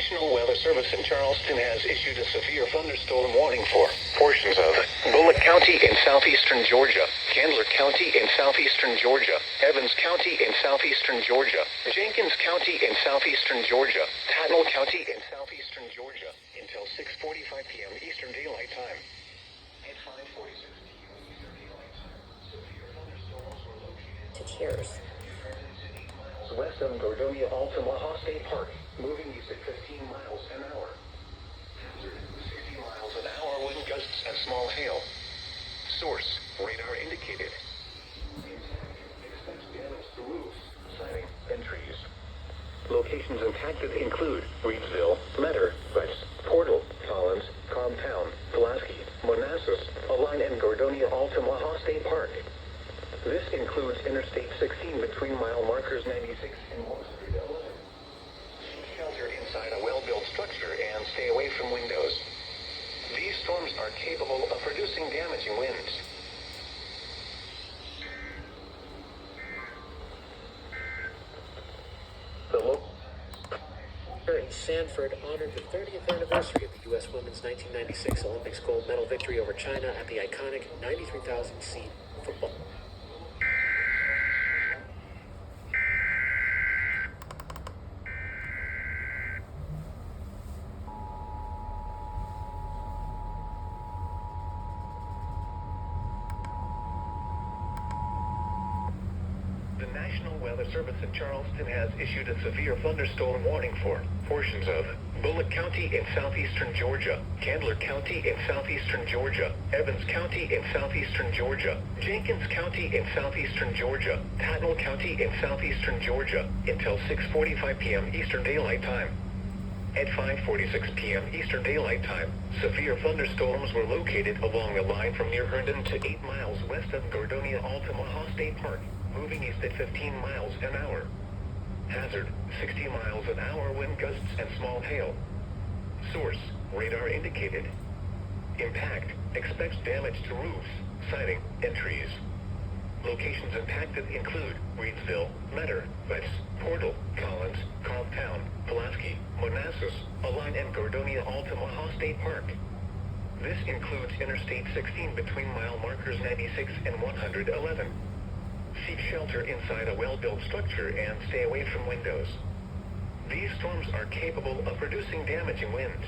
National Weather Service in Charleston has issued a severe thunderstorm warning for portions of Bullitt County in southeastern Georgia, Candler County in southeastern Georgia, Evans County in southeastern Georgia, Jenkins County in southeastern Georgia, Tattnall County in southeastern Georgia, until 6:45 p.m. Eastern Daylight Time. At 5:46 p.m. Eastern Daylight Time, severe thunderstorms were located to Cheers. west of Gordonia-Altamaha State Park, moving east at 15 miles an hour. Hazard, 60 miles an hour wind gusts and small hail. Source, radar indicated. Expect damage to roofs, siding, and trees. Locations impacted include Reedsville, Metter, West, Portal, Collins, Cobbtown, Pulaski, Manassas, Align, and Gordonia-Altamaha State Park. This includes Interstate 16 between mile markers 96 and 111. Seek shelter inside a well-built structure and stay away from windows. These storms are capable of producing damaging winds. The local In Sanford honored the 30th anniversary of the U.S. Women's 1996 Olympics gold medal victory over China at the iconic 93,000-seat football. The National Weather Service in Charleston has issued a severe thunderstorm warning for portions of Bullitt County in southeastern Georgia, Candler County in southeastern Georgia, Evans County in southeastern Georgia, Jenkins County in southeastern Georgia, Tattnall County in southeastern Georgia, until 6:45 p.m. Eastern Daylight Time. At 5:46 p.m. Eastern Daylight Time, severe thunderstorms were located along the line from near Herndon to 8 miles west of Gordonia-Altamaha State Park, moving east at 15 miles an hour. Hazard, 60 miles an hour wind gusts and small hail. Source, radar indicated. Impact, expects damage to roofs, siding, and trees. Locations impacted include Reedsville, Metter, West, Portal, Collins, Cobbtown, Pulaski, Manassas, Align, and Gordonia-Altamaha State Park. This includes Interstate 16 between mile markers 96 and 111. Seek shelter inside a well-built structure and stay away from windows. These storms are capable of producing damaging winds.